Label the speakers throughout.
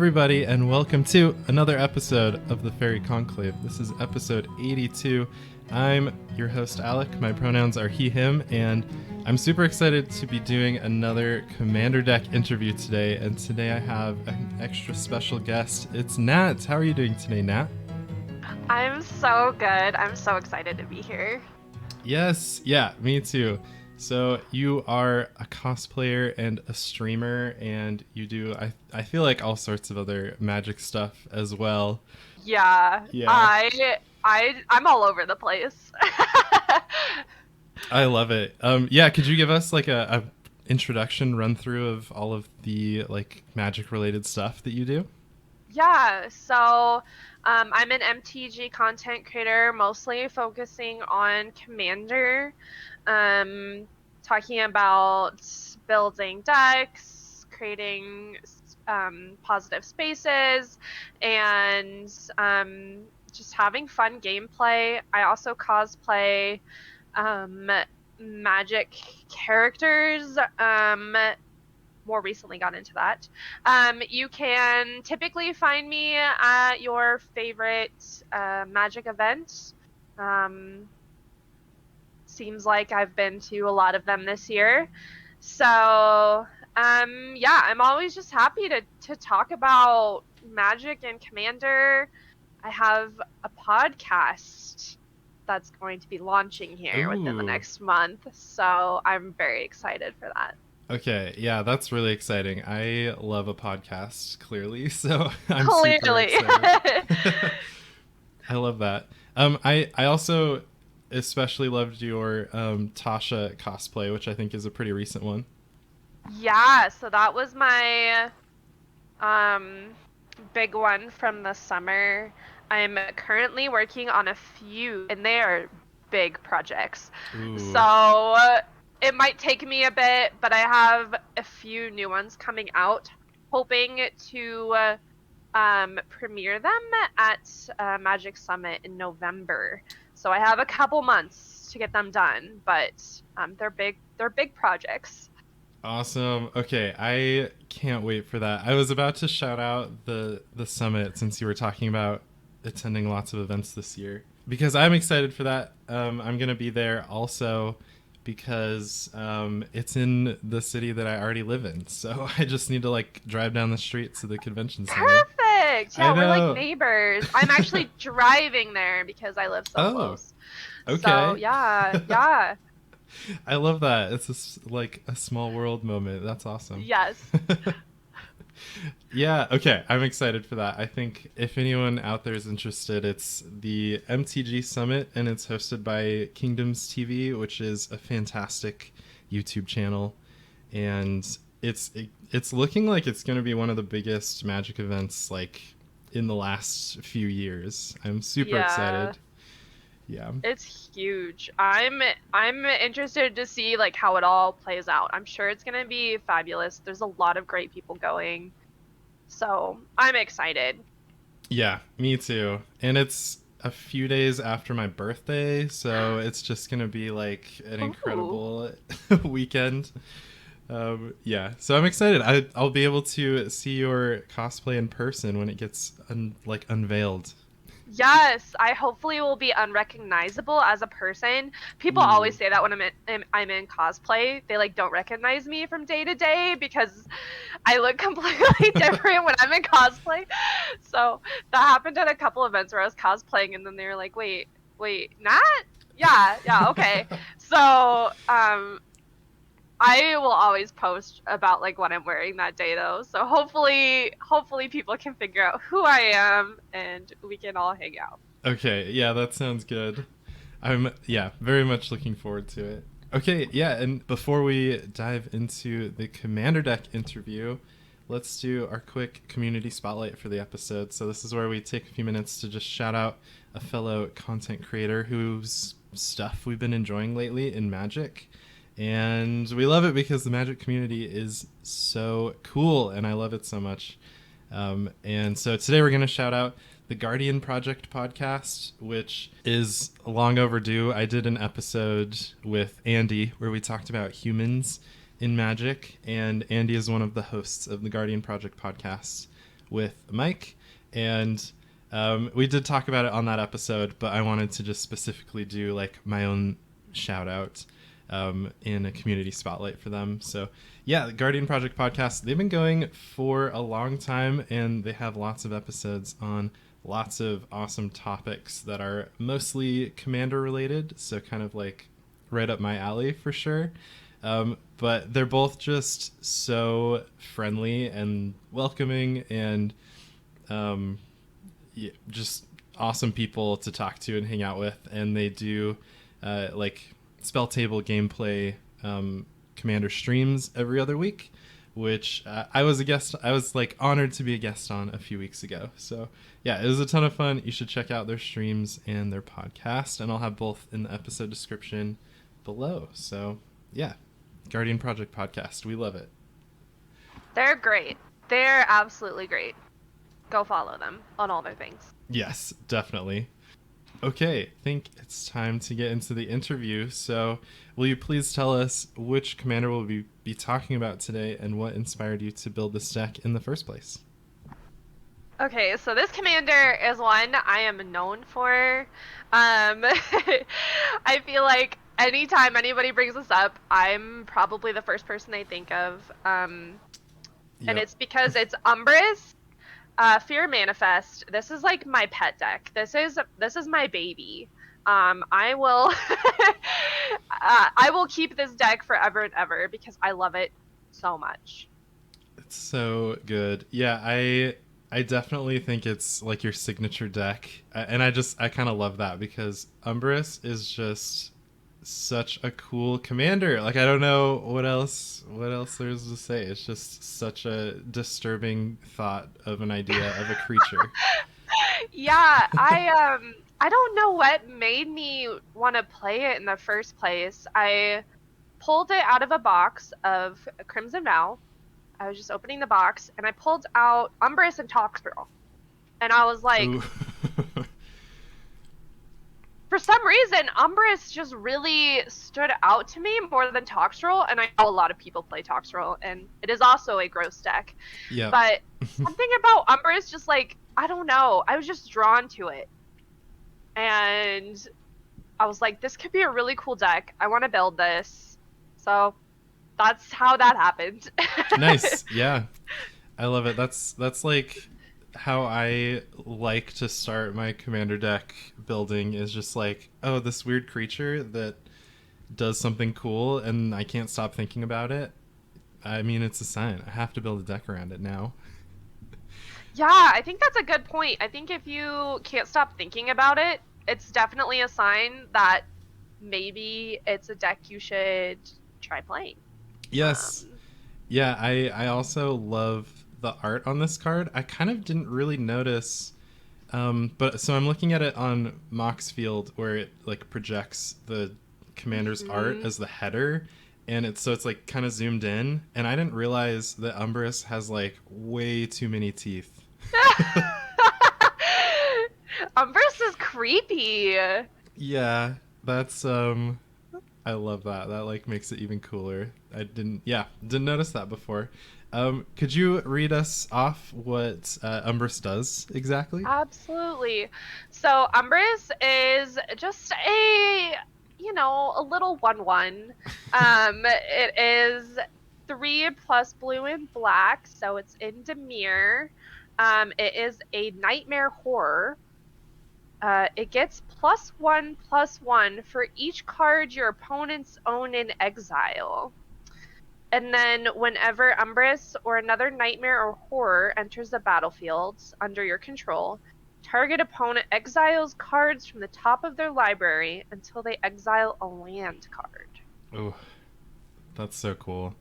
Speaker 1: everybody, and welcome to another episode of the Faerie Conclave. This is episode 82. I'm your host, Alec. My pronouns are he, him, and I'm super excited to be doing another Commander Deck interview today. And today I have an extra special guest. It's Nat. How are you doing today, Nat?
Speaker 2: I'm so good. I'm so excited to be here.
Speaker 1: Yes, yeah, me too. So you are a cosplayer and a streamer, and you do, I feel like, all sorts of other Magic stuff as well.
Speaker 2: Yeah. I'm all over the place.
Speaker 1: I love it. Yeah, could you give us like a introduction run through of all of the like Magic related stuff that you do?
Speaker 2: Yeah, so I'm an MTG content creator, mostly focusing on Commander, talking about building decks, creating positive spaces, and just having fun gameplay. I also cosplay Magic characters. More recently got into that. You can typically find me at your favorite Magic event. Seems like I've been to a lot of them this year. So, yeah, I'm always just happy to talk about Magic and Commander. I have a podcast that's going to be launching here within the next month, so I'm very excited for that.
Speaker 1: Okay, yeah, that's really exciting. I love a podcast, clearly, so I'm
Speaker 2: Clearly.
Speaker 1: super excited. I love that. I also especially loved your Tasha cosplay, which I think is a pretty recent one.
Speaker 2: Yeah, so that was my big one from the summer. I'm currently working on a few, and they are big projects.
Speaker 1: Ooh.
Speaker 2: So it might take me a bit, but I have a few new ones coming out, hoping to premiere them at Magic Summit in November. So I have a couple months to get them done, but they're big projects.
Speaker 1: Awesome. Okay, I can't wait for that. I was about to shout out the summit since you were talking about attending lots of events this year, because I'm excited for that. I'm gonna be there also because it's in the city that I already live in, so I just need to like drive down the street to the convention center.
Speaker 2: Perfect. Yeah, we're like neighbors. I'm actually driving there because I live so close.
Speaker 1: Okay.
Speaker 2: So yeah.
Speaker 1: I love that. It's like a small world moment. That's awesome.
Speaker 2: Yes.
Speaker 1: Yeah, okay. I'm excited for that. I think if anyone out there is interested, it's the MTG Summit, and it's hosted by Kingdoms TV, which is a fantastic YouTube channel. And it's looking like it's going to be one of the biggest Magic events like in the last few years. I'm super excited. Yeah.
Speaker 2: It's huge. I'm interested to see like how it all plays out. I'm sure it's going to be fabulous. There's a lot of great people going. So, I'm excited.
Speaker 1: Yeah, me too. And it's a few days after my birthday, so it's just going to be like an incredible weekend. Yeah, so I'm excited. I'll be able to see your cosplay in person when it gets unveiled.
Speaker 2: Yes, I hopefully will be unrecognizable as a person. People always say that when I'm in cosplay, they like don't recognize me from day to day because I look completely different when I'm in cosplay. So that happened at a couple events where I was cosplaying, and then they were like, "Wait, Nat? Yeah, okay." So I will always post about like what I'm wearing that day though. So hopefully people can figure out who I am and we can all hang out.
Speaker 1: Okay, yeah, that sounds good. I'm very much looking forward to it. Okay, yeah, and before we dive into the Commander Deck interview, let's do our quick community spotlight for the episode. So this is where we take a few minutes to just shout out a fellow content creator whose stuff we've been enjoying lately in Magic. And we love it because the Magic community is so cool, and I love it so much. And so today we're going to shout out the Guardian Project podcast, which is long overdue. I did an episode with Andy where we talked about humans in Magic, and Andy is one of the hosts of the Guardian Project podcast, with Mike, and we did talk about it on that episode, but I wanted to just specifically do like my own shout out in a community spotlight for them. So yeah, the Guardian Project podcast, they've been going for a long time, and they have lots of episodes on lots of awesome topics that are mostly Commander related, so kind of like right up my alley for sure. But they're both just so friendly and welcoming, and just awesome people to talk to and hang out with. And they do like spell table gameplay Commander streams every other week, which I was like honored to be a guest on a few weeks ago. So yeah, it was a ton of fun. You should check out their streams and their podcast, and I'll have both in the episode description below. So yeah, Guardian Project podcast, we love it.
Speaker 2: They're great. They're absolutely great. Go follow them on all their things.
Speaker 1: Yes, definitely. Okay, I think it's time to get into the interview. So will you please tell us which commander we'll be talking about today, and what inspired you to build this deck in the first place?
Speaker 2: Okay, so this commander is one I am known for. I feel like anytime anybody brings this up, I'm probably the first person they think of. And it's because it's Umbris, Fear Manifest. This is like my pet deck. This is my baby. I will I will keep this deck forever and ever because I love it so much.
Speaker 1: It's so good. Yeah, I definitely think it's like your signature deck, and I kind of love that because Umbris is just such a cool commander. Like, I don't know what else there is to say. It's just such a disturbing thought of an idea of a creature.
Speaker 2: Yeah, I don't know what made me want to play it in the first place. I pulled it out of a box of Crimson Vow. I was just opening the box, and I pulled out Umbris and Toxtril. And I was like, for some reason, Umbris just really stood out to me more than Toxtril, and I know a lot of people play Toxtril, and it is also a gross deck.
Speaker 1: Yeah.
Speaker 2: But something about Umbris just like, I don't know, I was just drawn to it. And I was like, this could be a really cool deck. I want to build this. So that's how that happened.
Speaker 1: Nice. Yeah. I love it. That's like how I like to start my commander deck building, is just like, oh, this weird creature that does something cool and I can't stop thinking about it. I mean, it's a sign. I have to build a deck around it now.
Speaker 2: Yeah, I think that's a good point. I think if you can't stop thinking about it, it's definitely a sign that maybe it's a deck you should try playing.
Speaker 1: Yes. Yeah, I also love the art on this card. I kind of didn't really notice, but so I'm looking at it on Maxfield, where it like projects the commander's art as the header, and it's like kind of zoomed in, and I didn't realize that Umbris has like way too many teeth.
Speaker 2: Umbris is creepy.
Speaker 1: Yeah, that's I love that. That like makes it even cooler. I didn't notice that before. Could you read us off what Umbris does exactly?
Speaker 2: Absolutely. So Umbris is just a little 1/1. It is 3+ blue and black, so it's in Dimir. It is a nightmare horror. It gets +1/+1 for each card your opponents own in exile. And then whenever Umbris or another nightmare or horror enters the battlefield under your control, target opponent exiles cards from the top of their library until they exile a land card.
Speaker 1: Oh, that's so cool.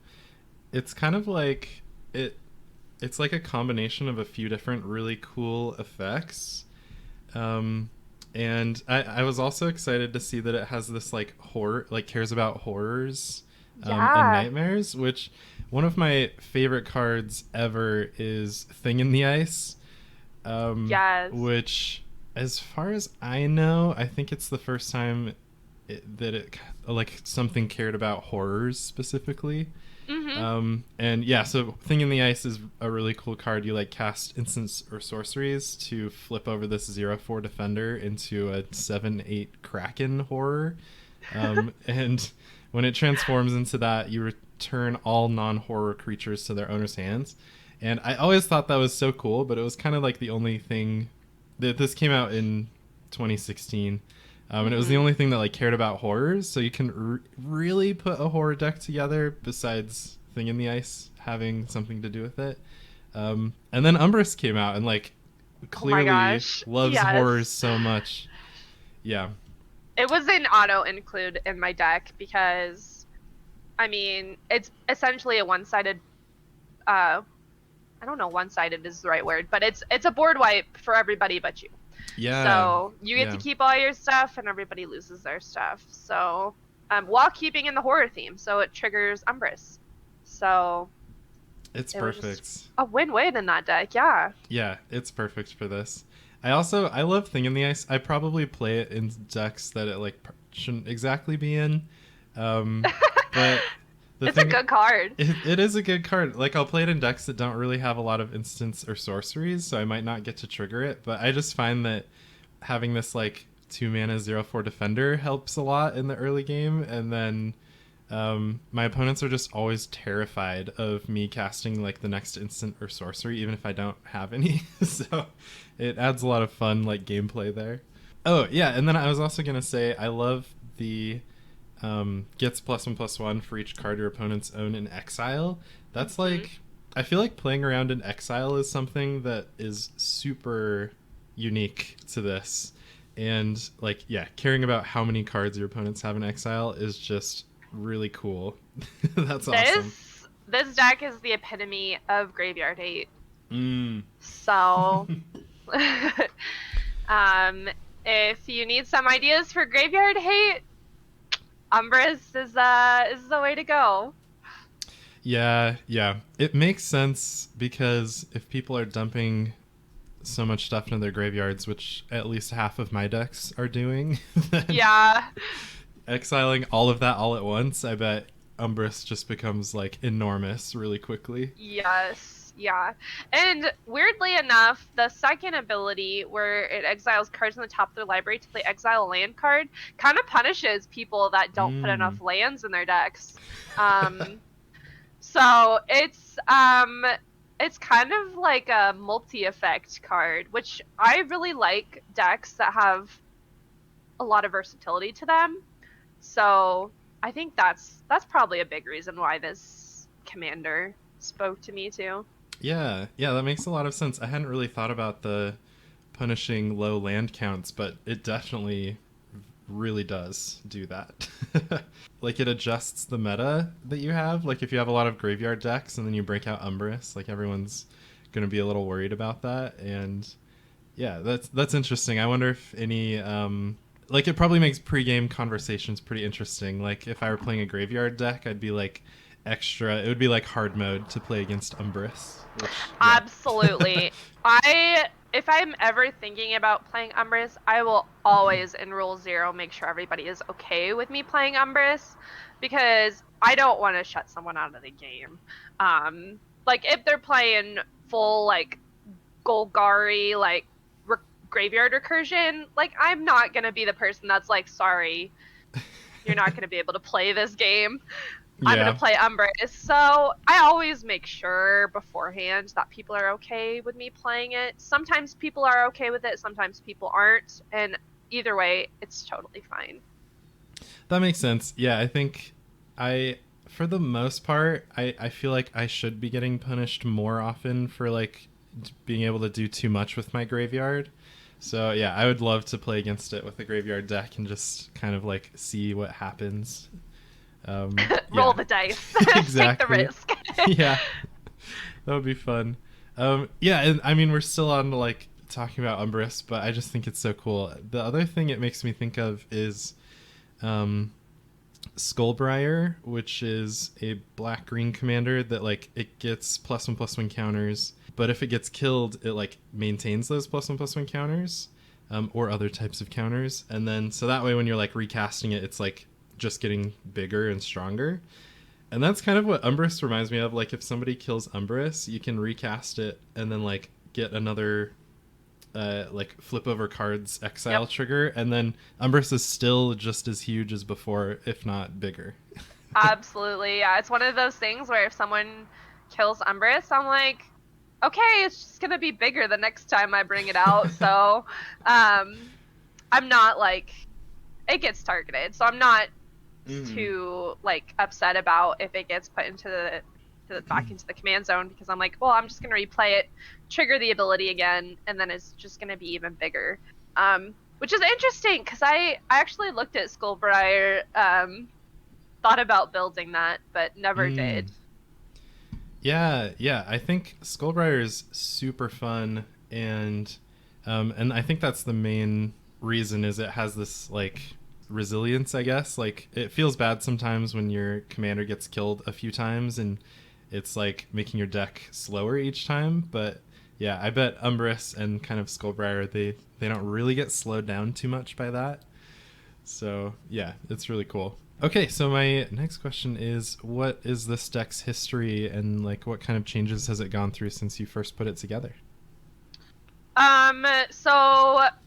Speaker 1: It's kind of like it's like a combination of a few different really cool effects. And I was also excited to see that it has this like horror, like cares about horrors and nightmares, which one of my favorite cards ever is Thing in the Ice.
Speaker 2: Yes.
Speaker 1: Which, as far as I know, I think it's the first time it like something cared about horrors specifically. And yeah, so Thing in the Ice is a really cool card. You like cast instants or sorceries to flip over this 0/4 defender into a 7/8 Kraken horror. And when it transforms into that, you return all non-horror creatures to their owner's hands. And I always thought that was so cool, but it was kind of like the only thing that this came out in 2016. And it was the only thing that like cared about horrors, so you can really put a horror deck together besides Thing in the Ice having something to do with it. And then Umbris came out and like clearly loves horrors so much. Yeah.
Speaker 2: It was an auto include in my deck because, I mean, it's essentially a one-sided. I don't know, one-sided is the right word, but it's a board wipe for everybody but you.
Speaker 1: Yeah.
Speaker 2: So you get to keep all your stuff, and everybody loses their stuff. So, while keeping in the horror theme, so it triggers Umbris. So
Speaker 1: it's perfect.
Speaker 2: A win-win in that deck, yeah.
Speaker 1: Yeah, it's perfect for this. I love Thing in the Ice. I probably play it in decks that it like shouldn't exactly be in, but
Speaker 2: it's a good card.
Speaker 1: It is a good card. Like, I'll play it in decks that don't really have a lot of instants or sorceries, so I might not get to trigger it. But I just find that having this, like, 2-mana 0/4 defender helps a lot in the early game. And then my opponents are just always terrified of me casting, like, the next instant or sorcery, even if I don't have any. So it adds a lot of fun, like, gameplay there. Oh, yeah, and then I was also going to say I love the... gets +1/+1 for each card your opponents own in exile. That's like, I feel like playing around in exile is something that is super unique to this. And like, yeah, caring about how many cards your opponents have in exile is just really cool. That's awesome.
Speaker 2: This deck is the epitome of graveyard hate. So, if you need some ideas for graveyard hate, Umbris is the way to go.
Speaker 1: Yeah. It makes sense because if people are dumping so much stuff into their graveyards, which at least half of my decks are doing, exiling all of that all at once, I bet Umbris just becomes like enormous really quickly.
Speaker 2: Yes. Yeah. And weirdly enough, the second ability where it exiles cards on the top of their library till they exile a land card kind of punishes people that don't put enough lands in their decks. So it's kind of like a multi-effect card, which I really like decks that have a lot of versatility to them. So I think that's probably a big reason why this commander spoke to me too.
Speaker 1: Yeah, that makes a lot of sense. I hadn't really thought about the punishing low land counts, but it definitely really does do that. Like, it adjusts the meta that you have. Like, if you have a lot of graveyard decks and then you break out Umbris, like, everyone's going to be a little worried about that. And yeah, that's interesting. I wonder if any... like, it probably makes pregame conversations pretty interesting. Like, if I were playing a graveyard deck, I'd be like... it would be like hard mode to play against Umbris. Which, yeah.
Speaker 2: Absolutely. If I'm ever thinking about playing Umbris, I will always in Rule 0 make sure everybody is okay with me playing Umbris, because I don't want to shut someone out of the game. Like, if they're playing full like Golgari, like graveyard recursion, like, I'm not gonna be the person that's like, sorry, you're not gonna be able to play this game. I'm going to play Umbris. So I always make sure beforehand that people are okay with me playing it. Sometimes people are okay with it. Sometimes people aren't. And either way, it's totally fine.
Speaker 1: That makes sense. Yeah, I think for the most part, I feel like I should be getting punished more often for like being able to do too much with my graveyard. So yeah, I would love to play against it with a graveyard deck and just kind of like see what happens.
Speaker 2: Roll the dice.
Speaker 1: Exactly.
Speaker 2: Take the risk.
Speaker 1: Yeah, that would be fun. Yeah, and I mean, we're still on like talking about Umbris, but I just think it's so cool. The other thing it makes me think of is Skullbriar, which is a black-green commander that like it gets +1/+1 counters, but if it gets killed, it like maintains those +1/+1 counters. or other types of counters. And then so that way when you're like recasting it, it's like just getting bigger and stronger. And that's kind of what Umbris reminds me of. Like if somebody kills Umbris, you can recast it and then like get another like flip over cards exile trigger, and then Umbris is still just as huge as before, if not bigger.
Speaker 2: Absolutely, yeah. It's one of those things where if someone kills Umbris, I'm like, okay, it's just gonna be bigger the next time I bring it out. So, I'm not like, it gets targeted, so I'm not too like upset about if it gets put into the back into the command zone, because I'm like, well, I'm just gonna replay it, trigger the ability again, and then it's just gonna be even bigger. Which is interesting because I actually looked at Skullbriar, thought about building that, but never did.
Speaker 1: Yeah, I think Skullbriar is super fun, and I think that's the main reason, is it has this like resilience, I guess. Like it feels bad sometimes when your commander gets killed a few times and it's like making your deck slower each time, but yeah, I bet Umbris and kind of Skullbriar, they don't really get slowed down too much by that. So yeah, it's really cool. Okay, so my next question is, what is this deck's history, and like what kind of changes has it gone through since you first put it together?
Speaker 2: So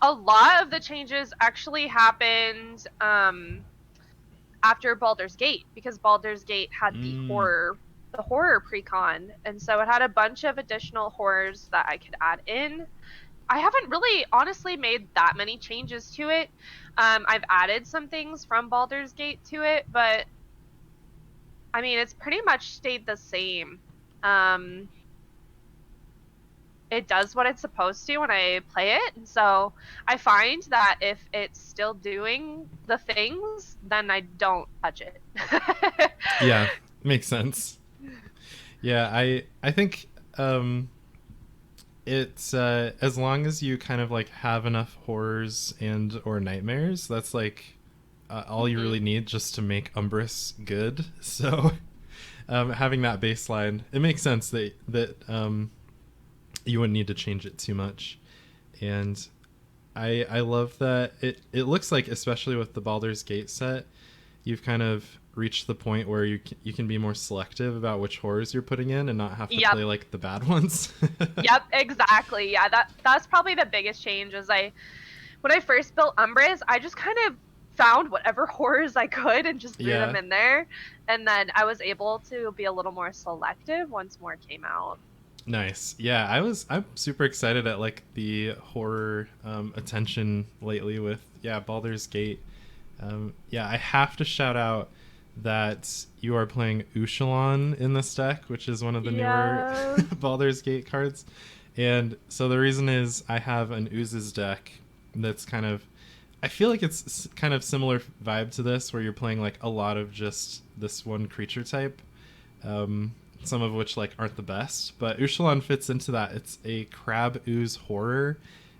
Speaker 2: a lot of the changes actually happened after Baldur's Gate, because Baldur's Gate had the horror precon, and so it had a bunch of additional horrors that I could add in. I haven't really honestly made that many changes to it. I've added some things from Baldur's Gate to it, but I mean, it's pretty much stayed the same. It does what it's supposed to when I play it, and so I find that if it's still doing the things, then I don't touch it.
Speaker 1: Yeah, makes sense. Yeah, I think it's as long as you kind of like have enough horrors and or nightmares, that's like all you really need just to make Umbris good. So having that baseline, it makes sense that you wouldn't need to change it too much. And I love that it looks like, especially with the Baldur's Gate set, you've kind of reached the point where you can be more selective about which horrors you're putting in and not have to play like the bad ones.
Speaker 2: Yep, exactly. Yeah, that's probably the biggest change. Is when I first built Umbris, I just kind of found whatever horrors I could and just threw them in there, and then I was able to be a little more selective once more came out.
Speaker 1: Nice. Yeah, I'm super excited at like the horror attention lately with Baldur's Gate. I have to shout out that you are playing Ushalon in this deck, which is one of the newer Baldur's Gate cards. And so the reason is I have an Oozes deck that's kind of, I feel like it's kind of similar vibe to this, where you're playing like a lot of just this one creature type, some of which like aren't the best, but Ushalon fits into that. It's a crab ooze horror,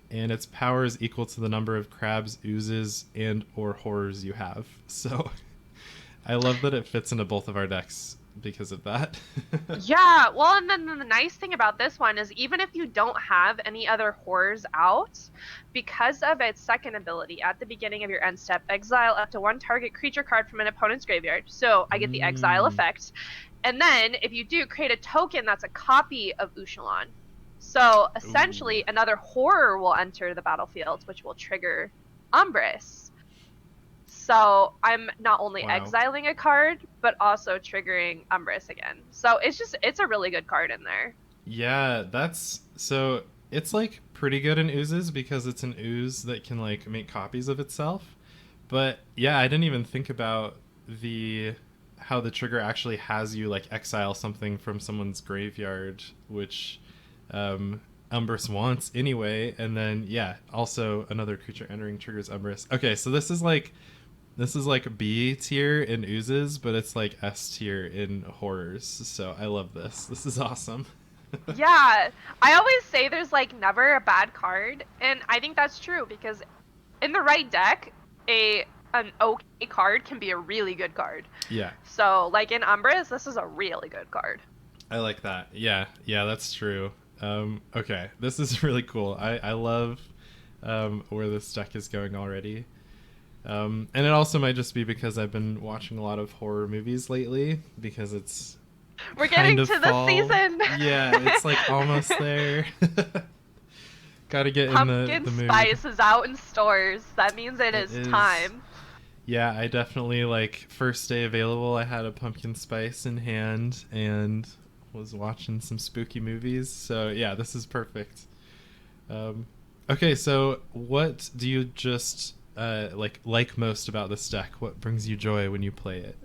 Speaker 1: and its power is equal to the number of crabs, oozes, and or horrors you have. So I love that it fits into both of our decks because of that.
Speaker 2: Yeah, well, and then the nice thing about this one is even if you don't have any other horrors out, because of its second ability, at the beginning of your end step, exile up to one target creature card from an opponent's graveyard. So I get the exile effect. And then if you do, create a token that's a copy of Ushalon. So essentially another horror will enter the battlefield, which will trigger Umbris. So I'm not only exiling a card, but also triggering Umbris again. So it's a really good card in there.
Speaker 1: Yeah, so it's like pretty good in oozes because it's an ooze that can like make copies of itself. But yeah, I didn't even think about how the trigger actually has you like exile something from someone's graveyard, which Umbris wants anyway. And then also another creature entering triggers Umbris. Okay, so this is like B tier in oozes, but it's like S tier in horrors. So I love this. This is awesome.
Speaker 2: Yeah, I always say there's like never a bad card, and I think that's true because in the right deck, an okay card can be a really good card.
Speaker 1: Yeah.
Speaker 2: So like in Umbris, this is a really good card.
Speaker 1: I like that. Yeah, that's true. Okay, this is really cool. I love where this deck is going already. And it also might just be because I've been watching a lot of horror movies lately, because it's
Speaker 2: We're getting to
Speaker 1: fall.
Speaker 2: the season.
Speaker 1: Yeah, it's like almost there. Gotta get in the mood.
Speaker 2: Pumpkin spice is out in stores. That means it is time.
Speaker 1: Yeah, I definitely, like, first day available, I had a pumpkin spice in hand and was watching some spooky movies. So yeah, this is perfect. Okay, so what do you just like most about this deck? What brings you joy when you play it?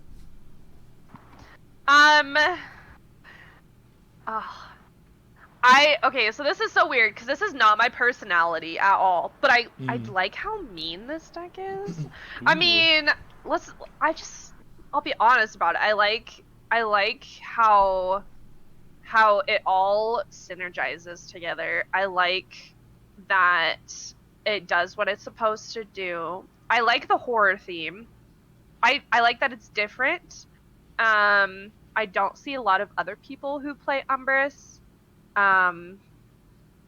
Speaker 2: Okay, so this is so weird because this is not my personality at all, but I like how mean this deck is. I mean, I'll be honest about it. I like how it all synergizes together. I like that it does what it's supposed to do. I like the horror theme. I like that it's different. I don't see a lot of other people who play Umbris.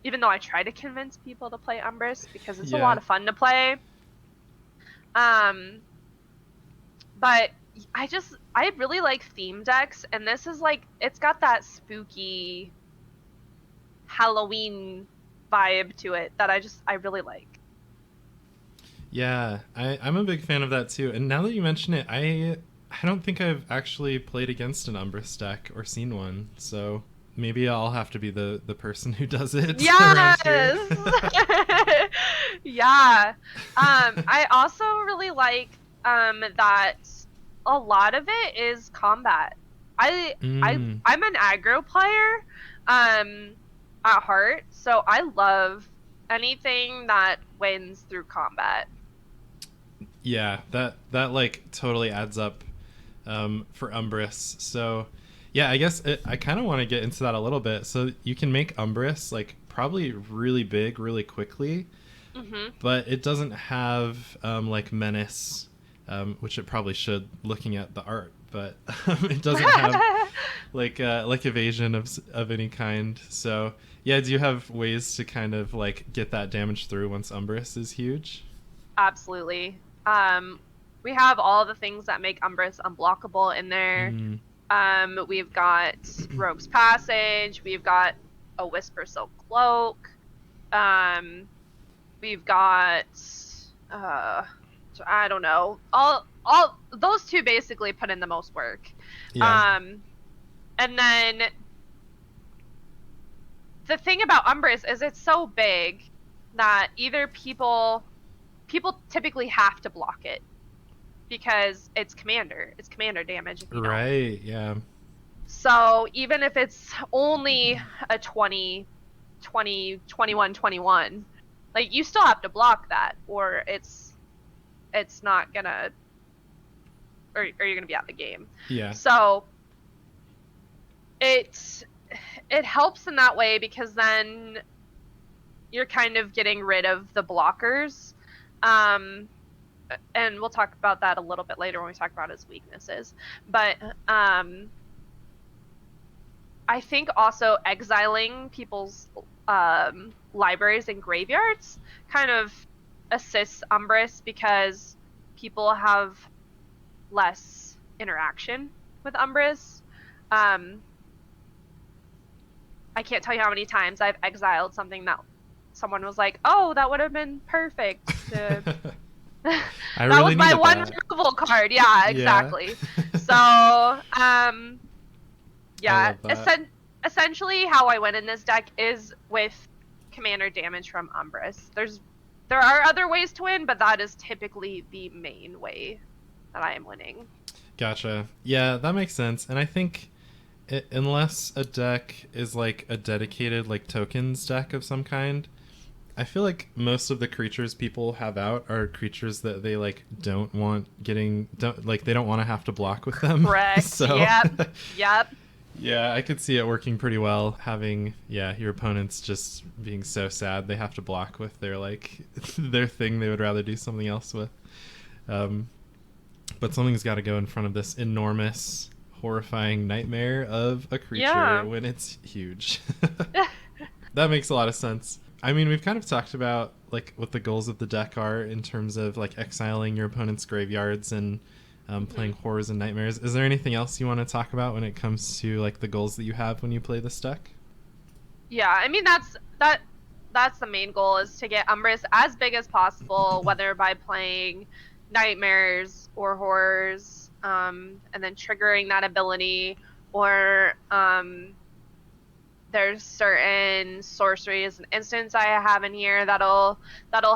Speaker 2: Even though I try to convince people to play Umbris because it's a lot of fun to play. But I really like theme decks, and this is like, it's got that spooky Halloween vibe to it that I really like.
Speaker 1: Yeah, I'm a big fan of that too. And now that you mention it, I don't think I've actually played against an Umbris deck or seen one, so maybe I'll have to be the person who does it.
Speaker 2: Yes! Yeah. I also really like that a lot of it is combat. I'm an aggro player at heart, so I love anything that wins through combat.
Speaker 1: Yeah, that like totally adds up for Umbris. So yeah, I guess I kind of want to get into that a little bit. So you can make Umbris like probably really big really quickly, but it doesn't have like menace, which it probably should looking at the art, but it doesn't have like evasion of any kind. So yeah, do you have ways to kind of like get that damage through once Umbris is huge?
Speaker 2: Absolutely. We have all the things that make Umbris unblockable in there. We've got Rogue's Passage. We've got a Whisper Silk Cloak. We've got I don't know. All those two basically put in the most work. Yeah. And then the thing about Umbris is it's so big that either people typically have to block it because it's commander damage.
Speaker 1: Right, yeah.
Speaker 2: So even if it's only a 20, 21, 21, like you still have to block that, or it's not gonna, or you're gonna be out of the game.
Speaker 1: Yeah.
Speaker 2: So it helps in that way because then you're kind of getting rid of the blockers. And we'll talk about that a little bit later when we talk about his weaknesses. But I think also exiling people's libraries and graveyards kind of assists Umbris because people have less interaction with Umbris. I can't tell you how many times I've exiled something that someone was like, "Oh, that would have been perfect." That was my one removal card. Yeah, exactly. So, yeah, essentially how I win in this deck is with commander damage from Umbris. There are other ways to win, but that is typically the main way that I am winning.
Speaker 1: Gotcha. Yeah, that makes sense. And I think unless a deck is like a dedicated like tokens deck of some kind, I feel like most of the creatures people have out are creatures that they like they don't want to have to block with them.
Speaker 2: Correct.
Speaker 1: So,
Speaker 2: Yep.
Speaker 1: Yeah, I could see it working pretty well, having your opponents just being so sad they have to block with their like their thing they would rather do something else with. But something's got to go in front of this enormous, horrifying nightmare of a creature when it's huge. That makes a lot of sense. I mean, we've kind of talked about like what the goals of the deck are in terms of like exiling your opponent's graveyards and playing horrors and nightmares. Is there anything else you want to talk about when it comes to like the goals that you have when you play this deck?
Speaker 2: Yeah, I mean that's the main goal, is to get Umbris as big as possible, whether by playing nightmares or horrors, and then triggering that ability, or there's certain sorceries and instants I have in here that'll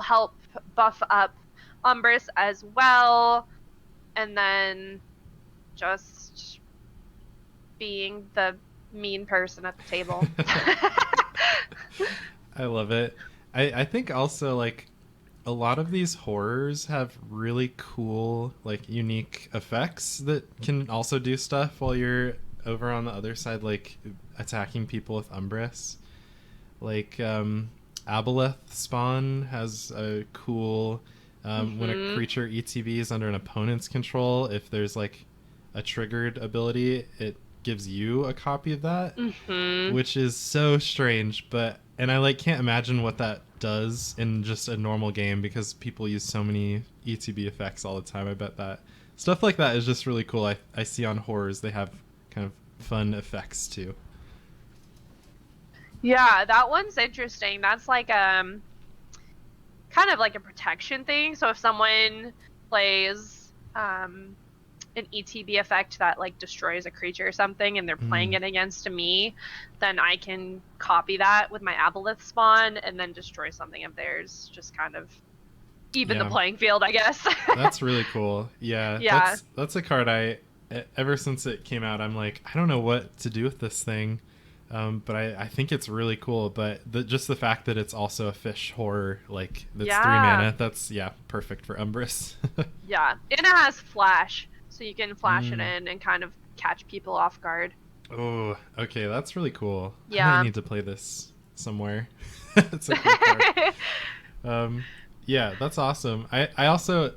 Speaker 2: help buff up Umbris as well, and then just being the mean person at the table.
Speaker 1: I love it. I think also like a lot of these horrors have really cool like unique effects that can also do stuff while you're over on the other side, like attacking people with Umbris. Like Aboleth Spawn has a cool when a creature ETBs under an opponent's control, if there's like a triggered ability, it gives you a copy of that, which is so strange. And I like can't imagine what that does in just a normal game, because people use so many ETB effects all the time. I bet that stuff like that is just really cool. I see on horrors they have kind of fun effects too.
Speaker 2: Yeah, that one's interesting. That's like kind of like a protection thing. So if someone plays an ETB effect that like destroys a creature or something, and they're playing it against me, then I can copy that with my Aboleth Spawn and then destroy something of theirs. Just kind of even the playing field, I guess.
Speaker 1: That's really cool. Yeah. That's a card ever since it came out, I'm like, I don't know what to do with this thing. But I think it's really cool. But just the fact that it's also a fish horror, like that's 3 mana, that's perfect for Umbris.
Speaker 2: Yeah, and it has flash, so you can flash it in and kind of catch people off guard.
Speaker 1: Oh, okay, that's really cool.
Speaker 2: Yeah,
Speaker 1: I might need to play this somewhere. It's a cool card. Yeah, that's awesome. I also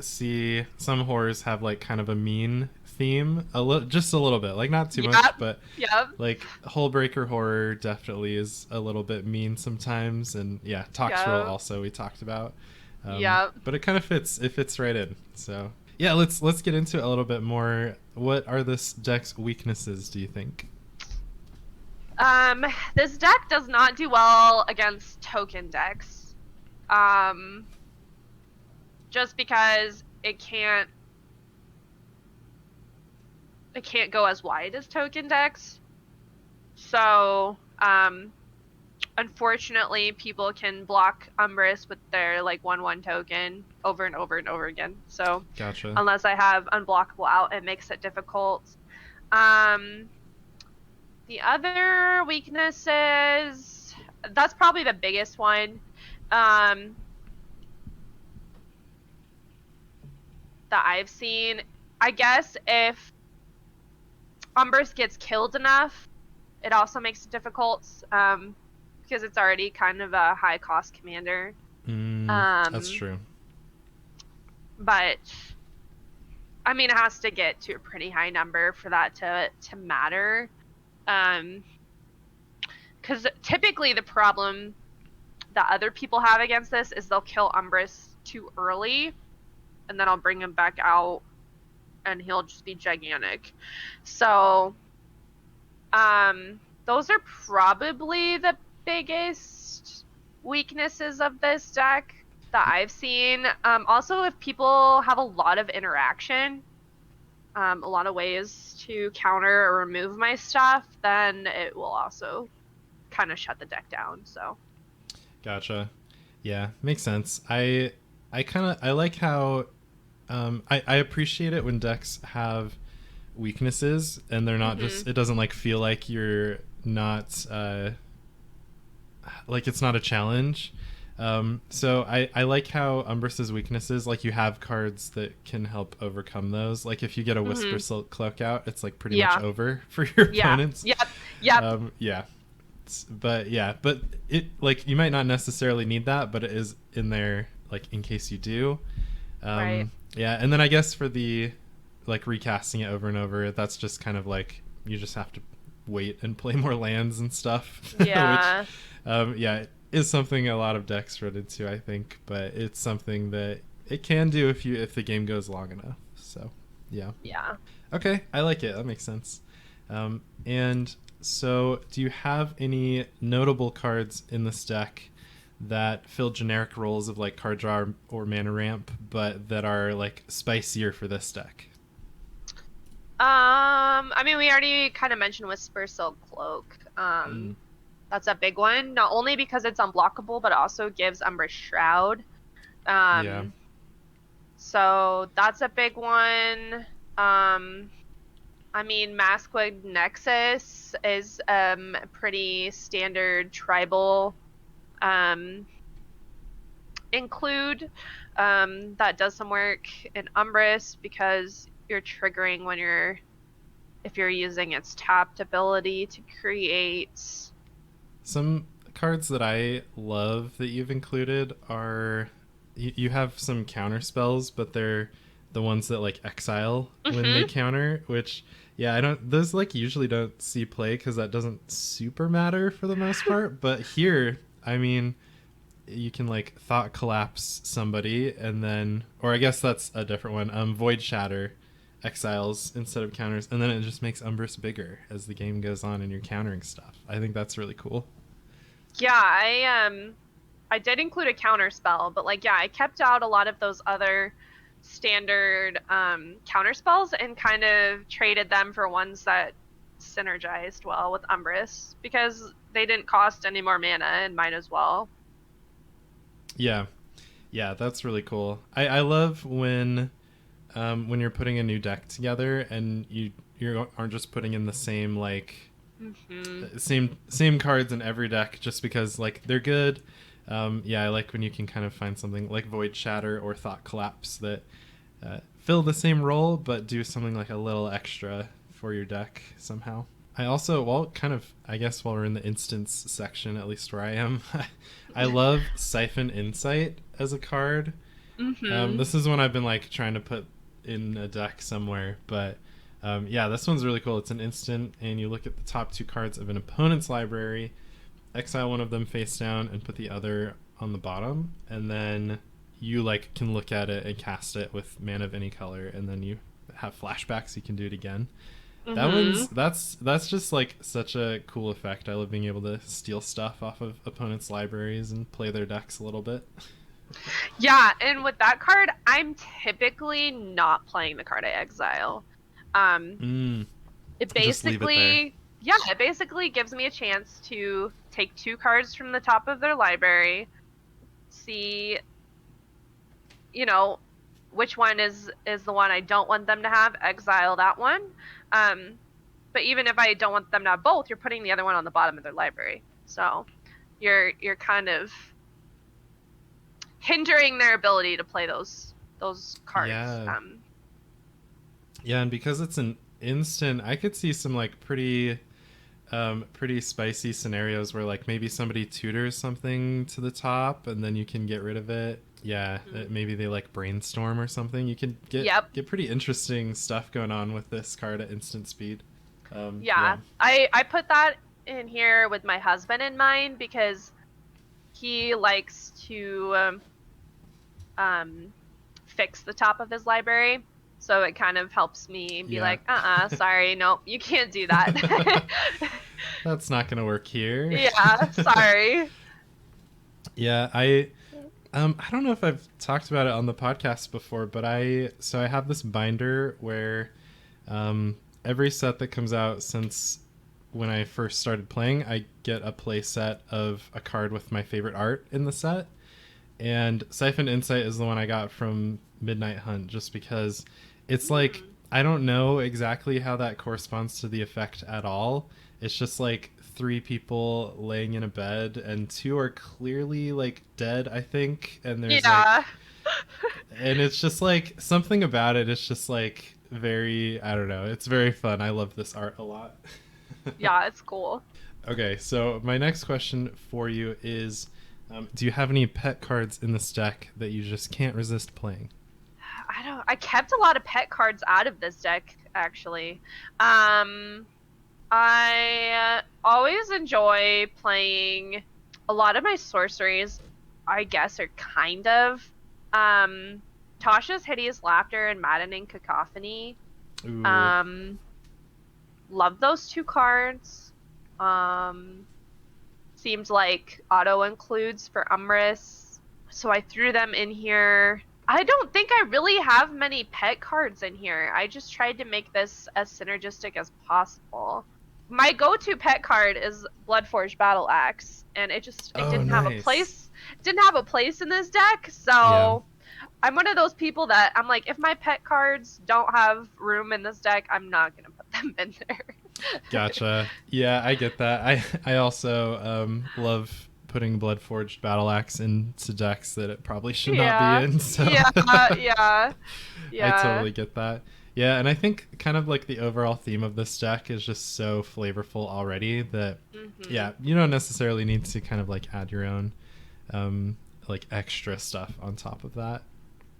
Speaker 1: see some horrors have like kind of a mean theme, just a little bit, like not too much, but like Hullbreaker horror definitely is a little bit mean sometimes, and Toxrill also we talked about, but it kind of fits right in. So let's get into it a little bit more. What are this deck's weaknesses, do you think?
Speaker 2: This deck does not do well against token decks, just because it can't go as wide as token decks. So, unfortunately, people can block Umbris with their like 1/1 token over and over and over again. So,
Speaker 1: gotcha.
Speaker 2: Unless I have unblockable out, it makes it difficult. The other weaknesses, that's probably the biggest one. That I've seen, I guess if Umbris gets killed enough, it also makes it difficult, because it's already kind of a high cost commander.
Speaker 1: That's true.
Speaker 2: But I mean, it has to get to a pretty high number for that to matter. Because typically the problem that other people have against this is they'll kill Umbris too early, and then I'll bring him back out and he'll just be gigantic. So, those are probably the biggest weaknesses of this deck that I've seen. Also, if people have a lot of interaction, a lot of ways to counter or remove my stuff, then it will also kind of shut the deck down. So,
Speaker 1: gotcha. Yeah, makes sense. I like how I appreciate it when decks have weaknesses and they're not just, it doesn't like feel like you're not like it's not a challenge. So I like how Umbris's weaknesses, like you have cards that can help overcome those. Like if you get a Whisper Silk Cloak out, it's like pretty much over for your opponents. But it, like, you might not necessarily need that, but it is in there like in case you do. Right. Yeah, and then I guess for the like recasting it over and over, that's just kind of like you just have to wait and play more lands and stuff.
Speaker 2: Yeah.
Speaker 1: Which, is something a lot of decks run into, I think, but it's something that it can do if the game goes long enough. So, yeah.
Speaker 2: Yeah.
Speaker 1: Okay, I like it. That makes sense. And so, do you have any notable cards in this deck that fill generic roles of like card draw or mana ramp, but that are like spicier for this deck?
Speaker 2: I mean, we already kind of mentioned Whisper Silk Cloak. That's a big one, not only because it's unblockable, but it also gives Umbris Shroud.
Speaker 1: Yeah.
Speaker 2: So that's a big one. I mean, Masquid Nexus is pretty standard tribal include that does some work in Umbris because you're triggering if you're using its tapped ability to create.
Speaker 1: Some cards that I love that you've included are you have some counter spells, but they're the ones that like exile when they counter, which those like usually don't see play because that doesn't super matter for the most part. But here, I mean, you can like thought collapse somebody and then, or I guess that's a different one. Void Shatter exiles instead of counters, and then it just makes Umbris bigger as the game goes on and you're countering stuff. I think that's really cool.
Speaker 2: Yeah, I did include a counter spell, but like I kept out a lot of those other standard counter spells and kind of traded them for ones that synergized well with Umbris because they didn't cost any more mana and might as well.
Speaker 1: Yeah, that's really cool. I love when you're putting a new deck together and you aren't just putting in the same like same cards in every deck just because like they're good. I like when you can kind of find something like Void Shatter or Thought Collapse that fill the same role but do something like a little extra for your deck somehow. I also, I guess while we're in the instance section, at least where I am, I love Siphon Insight as a card. This is one I've been like trying to put in a deck somewhere, but this one's really cool. It's an instant, and you look at the top two cards of an opponent's library, exile one of them face down, and put the other on the bottom, and then you like can look at it and cast it with mana of any color, and then you have flashbacks. You can do it again. That's just like such a cool effect. I love being able to steal stuff off of opponents' libraries and play their decks a little bit.
Speaker 2: Yeah, and with that card, I'm typically not playing the card I exile. It basically, it basically gives me a chance to take two cards from the top of their library, see, which one is the one I don't want them to have, exile that one. But even if I don't want them to have both, you're putting the other one on the bottom of their library. So you're kind of hindering their ability to play those cards.
Speaker 1: Yeah, and because it's an instant, I could see some like pretty spicy scenarios where like maybe somebody tutors something to the top and then you can get rid of it. Yeah, maybe they like brainstorm or something. You can get pretty interesting stuff going on with this card at instant speed.
Speaker 2: I put that in here with my husband in mind because he likes to fix the top of his library. So it kind of helps me be like, sorry, no, you can't do that.
Speaker 1: That's not going to work here.
Speaker 2: Yeah, sorry.
Speaker 1: Yeah, I don't know if I've talked about it on the podcast before, but I have this binder where every set that comes out since when I first started playing, I get a play set of a card with my favorite art in the set. And Siphon Insight is the one I got from Midnight Hunt just because it's like, I don't know exactly how that corresponds to the effect at all. It's just like 3 people laying in a bed and 2 are clearly like dead, I think. And there's like, and it's just like something about it. It's just like very, I don't know. It's very fun. I love this art a lot.
Speaker 2: Yeah, it's cool.
Speaker 1: Okay, so my next question for you is, do you have any pet cards in this deck that you just can't resist playing?
Speaker 2: I kept a lot of pet cards out of this deck, actually. I always enjoy playing a lot of my sorceries, I guess, are kind of Tasha's Hideous Laughter and Maddening Cacophony.
Speaker 1: Ooh.
Speaker 2: Love those 2 cards. Seems like auto includes for Umbris, so I threw them in here. I don't think I really have many pet cards in here. I just tried to make this as synergistic as possible. My go-to pet card is Bloodforged Battle Axe, and it didn't have a place. Didn't have a place in this deck, so yeah. I'm one of those people that I'm like, if my pet cards don't have room in this deck, I'm not gonna put them in there.
Speaker 1: Gotcha. Yeah, I get that. I also love putting Bloodforged Battle Axe into decks that it probably should not be in. So
Speaker 2: yeah.
Speaker 1: I totally get that. Yeah, and I think kind of like the overall theme of this deck is just so flavorful already that yeah, you don't necessarily need to kind of like add your own like extra stuff on top of that.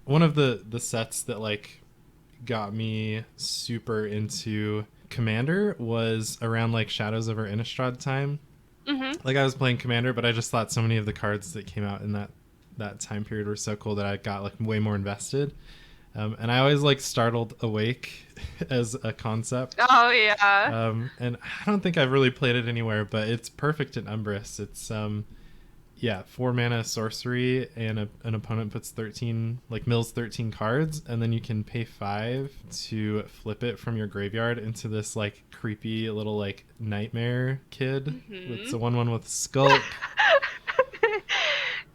Speaker 1: One of the sets that like got me super into Commander was around like Shadows over Innistrad time. Like I was playing Commander, but I just thought so many of the cards that came out in that time period were so cool that I got like way more invested. And I always like Startled Awake as a concept.
Speaker 2: Oh yeah.
Speaker 1: And I don't think I've really played it anywhere, but it's perfect in Umbris. It's 4 mana sorcery, and an opponent puts 13, like mills 13 cards, and then you can pay 5 to flip it from your graveyard into this like creepy little like nightmare kid. It's a 1/1 with Skulk.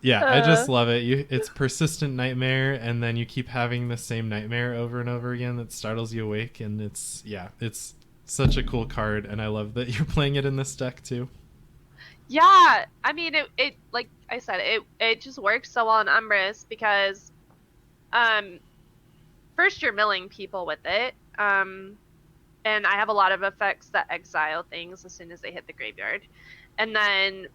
Speaker 1: Yeah, I just love it. It's persistent nightmare, and then you keep having the same nightmare over and over again that startles you awake, and it's such a cool card, and I love that you're playing it in this deck too.
Speaker 2: Yeah, I mean it like I said, it just works so well in Umbris because first you're milling people with it. And I have a lot of effects that exile things as soon as they hit the graveyard. And then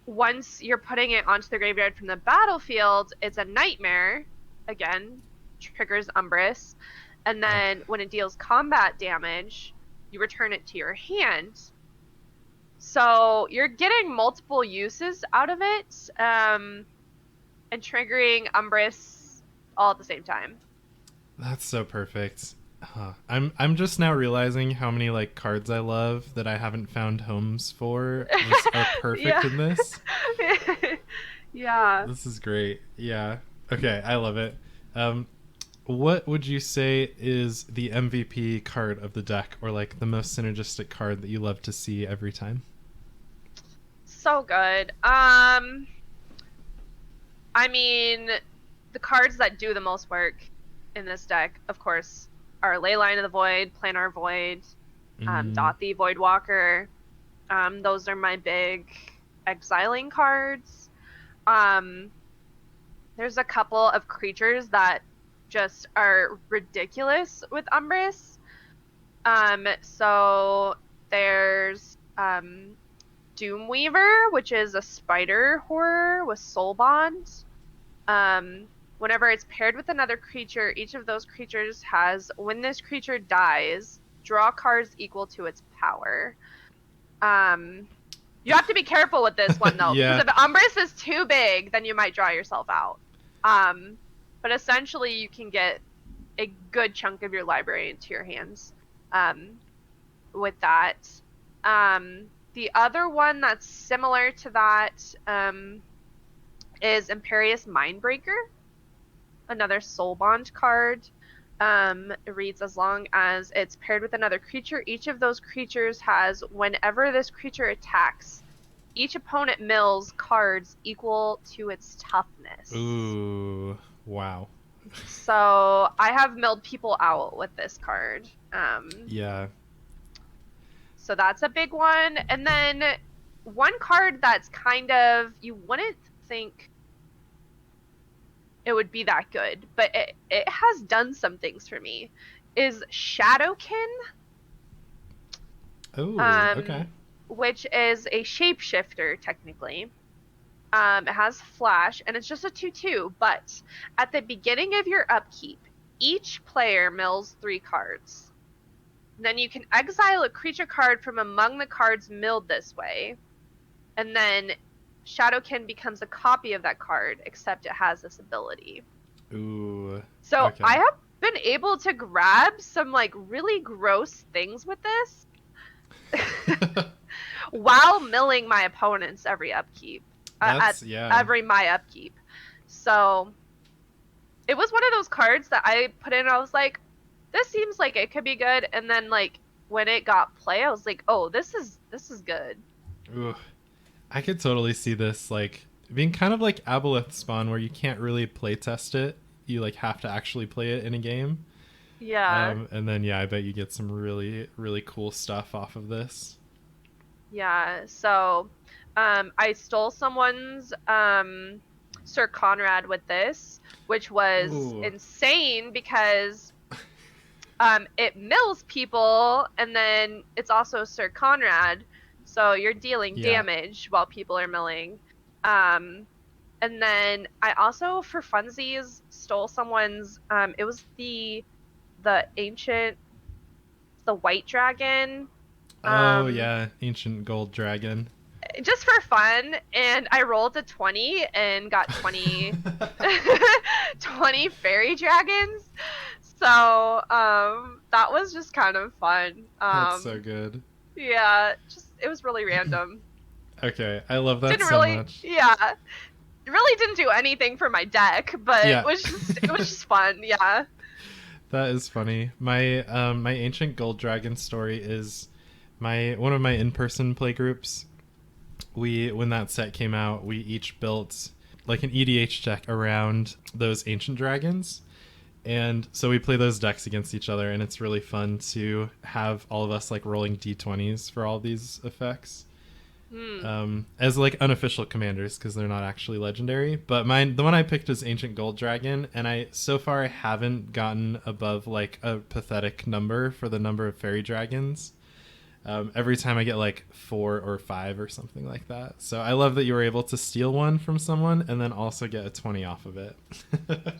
Speaker 2: once you're putting it onto the graveyard from the battlefield, it's a nightmare, again, triggers Umbris, and then when it deals combat damage, you return it to your hand. So you're getting multiple uses out of it, and triggering Umbris all at the same time.
Speaker 1: That's so perfect. I'm just now realizing how many like cards I love that I haven't found homes for are perfect in this.
Speaker 2: Yeah.
Speaker 1: This is great. Yeah. Okay, I love it. What would you say is the MVP card of the deck, or like the most synergistic card that you love to see every time?
Speaker 2: So good. I mean, the cards that do the most work in this deck, of course, are Leyline of the Void, Planar Void, Dothi Voidwalker. Those are my big exiling cards. There's a couple of creatures that just are ridiculous with Umbris. So there's Doomweaver, which is a spider horror with Soulbond. Whenever it's paired with another creature, each of those creatures has, when this creature dies, draw cards equal to its power. You have to be careful with this one, though, because if Umbris is too big, then you might draw yourself out. But essentially, you can get a good chunk of your library into your hands with that. The other one that's similar to that is Imperious Mindbreaker, another Soulbond card. It reads, as long as it's paired with another creature, each of those creatures has, whenever this creature attacks, each opponent mills cards equal to its toughness.
Speaker 1: Ooh, wow.
Speaker 2: So I have milled people out with this card.
Speaker 1: Yeah.
Speaker 2: So that's a big one. And then one card that's kind of, you wouldn't think it would be that good, but it has done some things for me, is Shadowkin.
Speaker 1: Oh, okay.
Speaker 2: Which is a shapeshifter, technically. It has flash, and it's just a 2/2, but at the beginning of your upkeep, each player mills 3 cards. Then you can exile a creature card from among the cards milled this way, and then Shadowkin becomes a copy of that card, except it has this ability.
Speaker 1: Ooh.
Speaker 2: So
Speaker 1: Okay.
Speaker 2: I have been able to grab some like really gross things with this while milling my opponents every upkeep. Every my upkeep. So it was one of those cards that I put in, I was like, this seems like it could be good, and then like when it got play, I was like, oh, this is good.
Speaker 1: Ooh. I could totally see this like being kind of like Aboleth Spawn, where you can't really play test it. You like have to actually play it in a game.
Speaker 2: Yeah.
Speaker 1: And then I bet you get some really, really cool stuff off of this.
Speaker 2: Yeah. So I stole someone's Sir Conrad with this, which was insane because it mills people, and then it's also Sir Conrad, so you're dealing damage while people are milling. And then I also, for funsies, stole someone's, it was the ancient, the white dragon.
Speaker 1: Oh, yeah, ancient gold dragon.
Speaker 2: Just for fun, and I rolled a 20 and got 20, 20 fairy dragons. So, that was just kind of fun.
Speaker 1: That's so good.
Speaker 2: Yeah, it was really random.
Speaker 1: Okay, I love that much.
Speaker 2: Yeah. It really didn't do anything for my deck, but it was just fun, yeah.
Speaker 1: That is funny. My my ancient gold dragon story is one of my in-person play groups. When that set came out, we each built like an EDH deck around those ancient dragons. And so we play those decks against each other, and it's really fun to have all of us like rolling d20s for all these effects. As like unofficial commanders, because they're not actually legendary. But the one I picked is Ancient Gold Dragon, and I haven't gotten above like a pathetic number for the number of fairy dragons. Every time I get like 4 or 5 or something like that. So I love that you were able to steal one from someone and then also get a 20 off of it.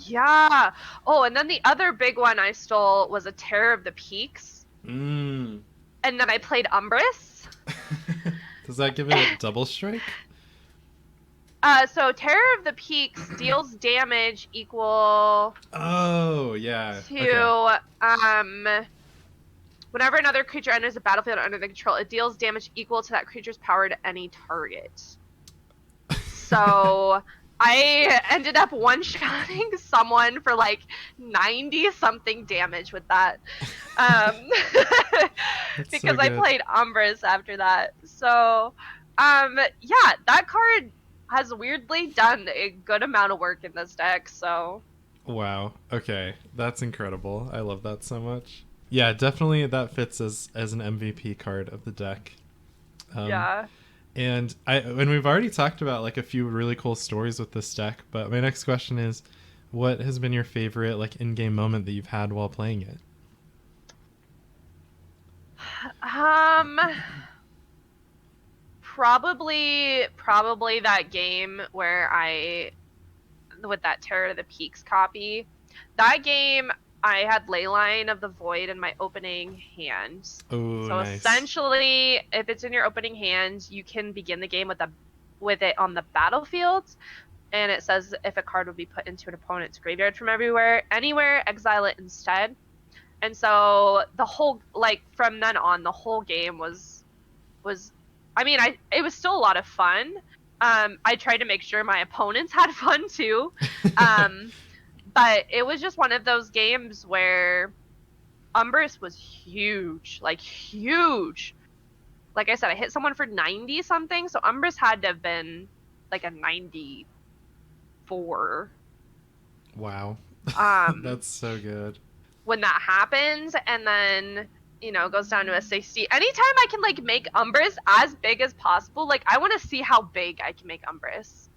Speaker 2: Yeah. Oh, and then the other big one I stole was a Terror of the Peaks. And then I played Umbris.
Speaker 1: Does that give it a double strike?
Speaker 2: So Terror of the Peaks deals damage equal.
Speaker 1: Oh, yeah.
Speaker 2: To whenever another creature enters the battlefield under the control, it deals damage equal to that creature's power to any target. So I ended up one-shotting someone for like 90-something damage with that. Because I played Umbris after that. So, yeah, that card has weirdly done a good amount of work in this deck, so...
Speaker 1: Wow. Okay. That's incredible. I love that so much. Yeah, definitely that fits as an MVP card of the deck.
Speaker 2: Yeah.
Speaker 1: And we've already talked about like a few really cool stories with this deck, but my next question is, what has been your favorite like in-game moment that you've had while playing it?
Speaker 2: Probably that game where with that Terror of the Peaks copy. That game, I had Leyline of the Void in my opening hand.
Speaker 1: Oh,
Speaker 2: so
Speaker 1: nice.
Speaker 2: Essentially, if it's in your opening hand, you can begin the game with it on the battlefield, and it says if a card would be put into an opponent's graveyard from anywhere, exile it instead. And so the whole, like, from then on, the whole game was I mean, it was still a lot of fun. I tried to make sure my opponents had fun too. But it was just one of those games where Umbris was huge, like huge. Like I said, I hit someone for 90 something, so Umbris had to have been like a 94.
Speaker 1: Wow. That's so good.
Speaker 2: When that happens, and then goes down to a 60. Anytime I can like make Umbris as big as possible, like I want to see how big I can make Umbris.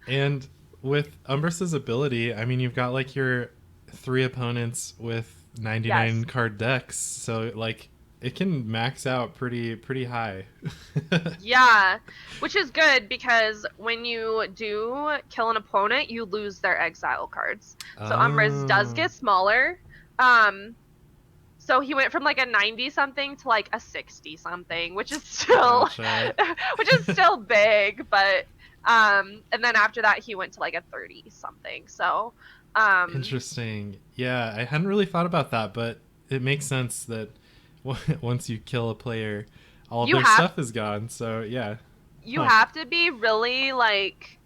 Speaker 1: And with Umbris's ability, I mean, you've got like your 3 opponents with 99 card decks, so like it can max out pretty high.
Speaker 2: Yeah, which is good because when you do kill an opponent, you lose their exile cards. So Umbris does get smaller. So he went from like a 90 something to like a 60 something, which is still
Speaker 1: Gotcha.
Speaker 2: which is still big, but and then after that he went to like a 30 something. So
Speaker 1: Interesting. Yeah, I hadn't really thought about that, but it makes sense that once you kill a player, all of
Speaker 2: you
Speaker 1: their
Speaker 2: have
Speaker 1: stuff is gone. So yeah.
Speaker 2: you have to be really like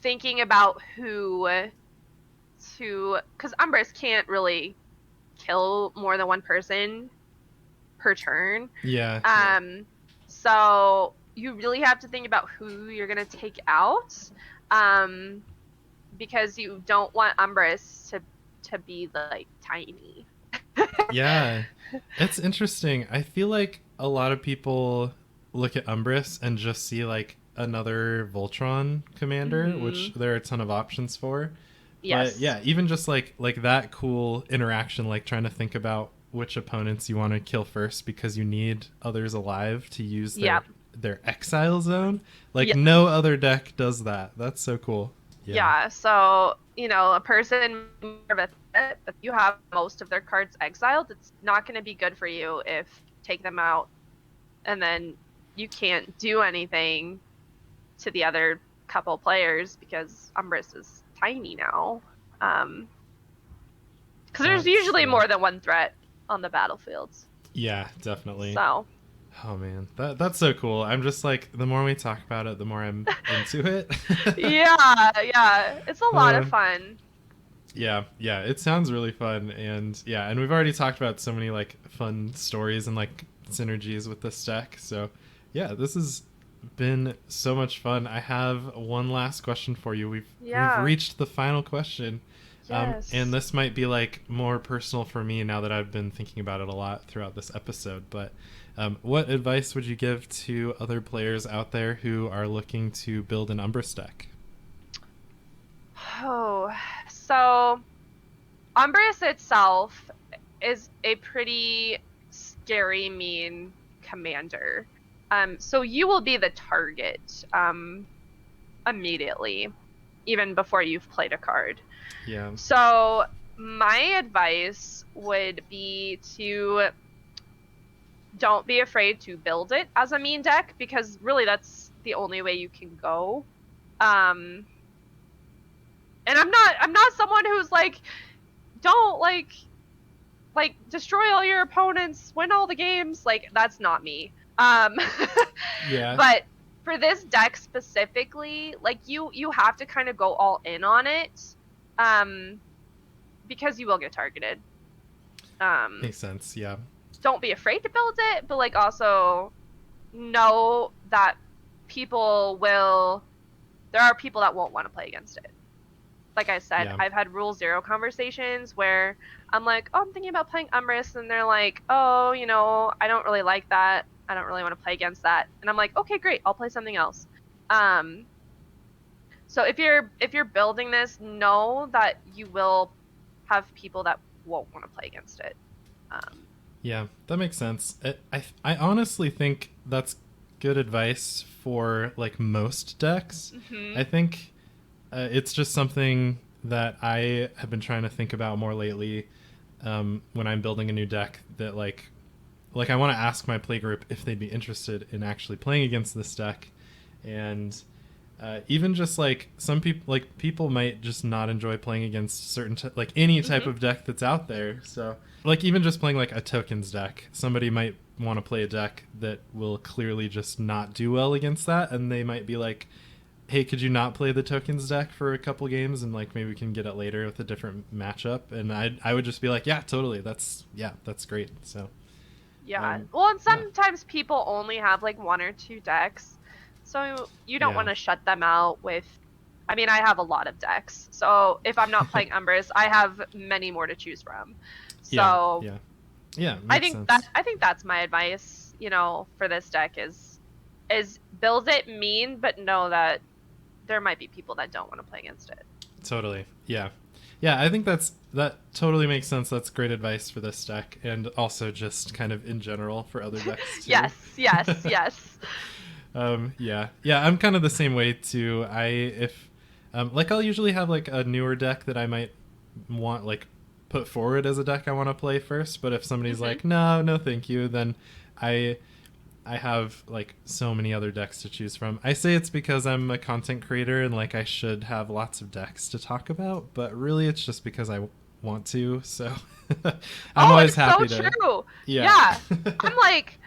Speaker 2: thinking about who to, because Umbris can't really kill more than one person per turn.
Speaker 1: Yeah.
Speaker 2: So you really have to think about who you're gonna take out, because you don't want Umbris to be like tiny.
Speaker 1: Yeah. It's interesting. I feel like a lot of people look at Umbris and just see like another Voltron commander, which there are a ton of options for.
Speaker 2: Yes.
Speaker 1: But yeah, even just like that cool interaction, like trying to think about which opponents you want to kill first because you need others alive to use their exile zone. Like no other deck does that. That's so cool.
Speaker 2: Yeah. So, you know, a person if you have most of their cards exiled, it's not going to be good for you if you take them out and then you can't do anything to the other couple players because Umbris is tiny now. Because there's usually more than one threat on the battlefields.
Speaker 1: Yeah, definitely.
Speaker 2: So.
Speaker 1: Oh man, that's so cool. I'm just like, the more we talk about it, the more I'm into it.
Speaker 2: yeah, it's a lot of fun.
Speaker 1: Yeah, it sounds really fun, and we've already talked about so many like fun stories and like synergies with this deck. So yeah, this has been so much fun. I have one last question for you. We've reached the final question.
Speaker 2: Yes.
Speaker 1: And this might be like more personal for me now that I've been thinking about it a lot throughout this episode, but what advice would you give to other players out there who are looking to build an Umbris deck?
Speaker 2: Oh, so Umbris itself is a pretty scary, mean commander. So you will be the target immediately, even before you've played a card.
Speaker 1: Yeah.
Speaker 2: So my advice would be to don't be afraid to build it as a mean deck, because really that's the only way you can go. And I'm not someone who's like, don't like destroy all your opponents, win all the games. Like, that's not me.
Speaker 1: Yeah.
Speaker 2: But for this deck specifically, like you have to kind of go all in on it, because you will get targeted.
Speaker 1: Makes sense. Yeah.
Speaker 2: Don't be afraid to build it, but like also know that there are people that won't want to play against it. Like I said, I've had Rule 0 conversations where I'm like, oh, I'm thinking about playing Umbris, and they're like, oh, you know, I don't really like that. I don't really want to play against that. And I'm like, okay, great, I'll play something else. So if you're building this, know that you will have people that won't want to play against it.
Speaker 1: Yeah, that makes sense. I honestly think that's good advice for like most decks.
Speaker 2: Mm-hmm.
Speaker 1: I think it's just something that I have been trying to think about more lately when I'm building a new deck, that like I want to ask my play group if they'd be interested in actually playing against this deck. And even just like some people might just not enjoy playing against certain any type of deck that's out there. So like even just playing like a tokens deck, somebody might want to play a deck that will clearly just not do well against that, and they might be like, hey, could you not play the tokens deck for a couple games and like maybe we can get it later with a different matchup? And I would just be like, yeah, totally, that's great. So
Speaker 2: well, and sometimes people only have like one or two decks, so you don't want to shut them out with, I mean, I have a lot of decks, so if I'm not playing Umbris, I have many more to choose from. So I think that's my advice, you know, for this deck is build it mean, but know that there might be people that don't want to play against it.
Speaker 1: Totally. Yeah, I think that totally makes sense. That's great advice for this deck, and also just kind of in general for other decks too.
Speaker 2: yes.
Speaker 1: I'm kind of the same way too. I'll usually have like a newer deck that I might want like put forward as a deck I want to play first. But if somebody's like, no, thank you, then I have like so many other decks to choose from. I say it's because I'm a content creator and like I should have lots of decks to talk about, but really it's just because I want to. So I'm always happy
Speaker 2: so
Speaker 1: to.
Speaker 2: True.
Speaker 1: Yeah.
Speaker 2: I'm like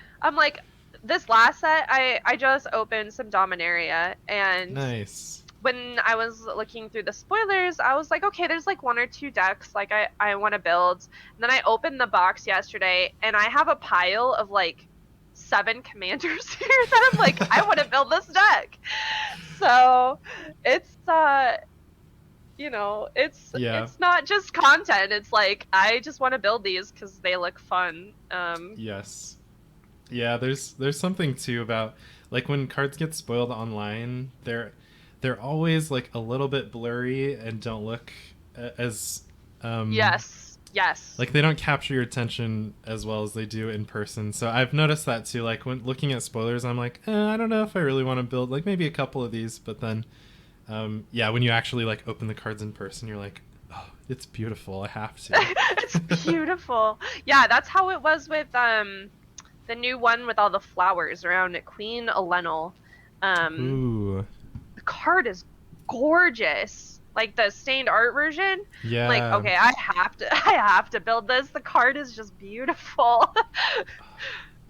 Speaker 2: this last set I just opened some Dominaria, and
Speaker 1: nice.
Speaker 2: When I was looking through the spoilers, I was like, okay, there's like 1 or 2 decks like I want to build. And then I opened the box yesterday and I have a pile of like 7 commanders here that I'm like, I want to build this deck. So it's it's not just content. It's like I just want to build these because they look fun.
Speaker 1: Yes. Yeah, there's something too about like when cards get spoiled online, they're always like a little bit blurry and don't look as
Speaker 2: yes,
Speaker 1: like they don't capture your attention as well as they do in person. So I've noticed that too. Like when looking at spoilers, I'm like, I don't know if I really want to build like maybe a couple of these, but then when you actually like open the cards in person, you're like, oh, it's beautiful, I have to.
Speaker 2: It's beautiful. Yeah, that's how it was with the new one with all the flowers around it, Queen Elenel.
Speaker 1: Ooh.
Speaker 2: The card is gorgeous. Like the stained art version.
Speaker 1: Yeah.
Speaker 2: Like, okay, I have to build this. The card is just beautiful.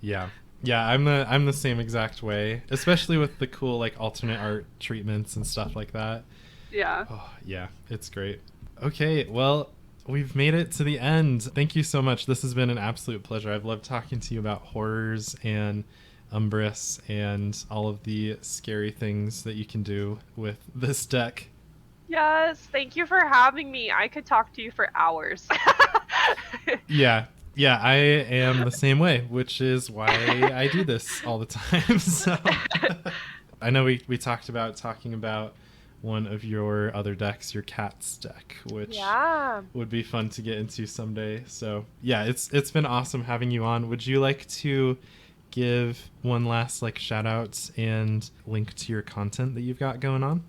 Speaker 1: Yeah. Yeah, I'm the same exact way, especially with the cool like alternate art treatments and stuff like that.
Speaker 2: Yeah.
Speaker 1: Oh, yeah, it's great. Okay, well, we've made it to the end. Thank you so much. This has been an absolute pleasure. I've loved talking to you about horrors and Umbris and all of the scary things that you can do with this deck.
Speaker 2: Yes, thank you for having me. I could talk to you for hours.
Speaker 1: Yeah, I am the same way, which is why I do this all the time. So I know we talked about talking about one of your other decks, your Cats deck, which would be fun to get into someday. So yeah, it's been awesome having you on. Would you like to give one last like shout out and link to your content that you've got going on?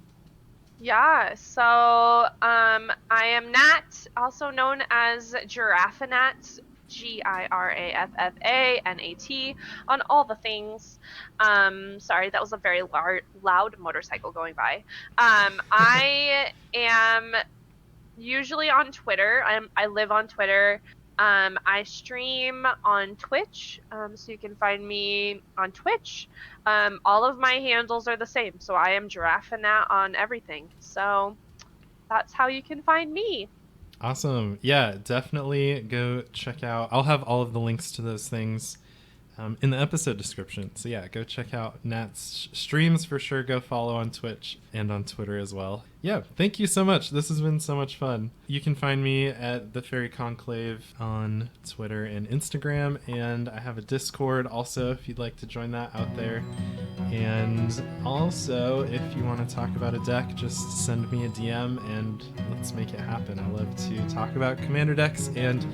Speaker 2: Yeah, so I am Nat, also known as Giraffa Nat, GIRAFFANAT, on all the things. Sorry, that was a very loud motorcycle going by. I am usually on Twitter. I live on Twitter. I stream on Twitch, so you can find me on Twitch. All of my handles are the same, so I am Giraffanat on everything. So that's how you can find me.
Speaker 1: Awesome. Yeah, definitely go check out. I'll have all of the links to those things in the episode description. So yeah, go check out Nat's streams for sure. Go follow on Twitch and on Twitter as well. Yeah, thank you so much. This has been so much fun. You can find me at the Faerie Conclave on Twitter and Instagram, and I have a Discord also if you'd like to join that out there. And also, if you want to talk about a deck, just send me a DM and let's make it happen. I love to talk about commander decks and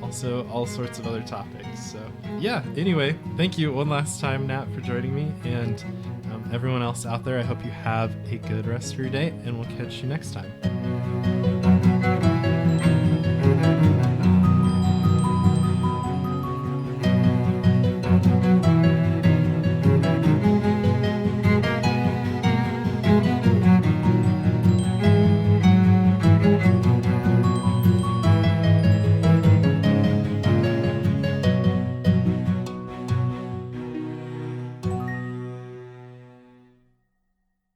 Speaker 1: also all sorts of other topics. So yeah, anyway, thank you one last time, Nat, for joining me, and everyone else out there, I hope you have a good rest of your day, and we'll catch you next time.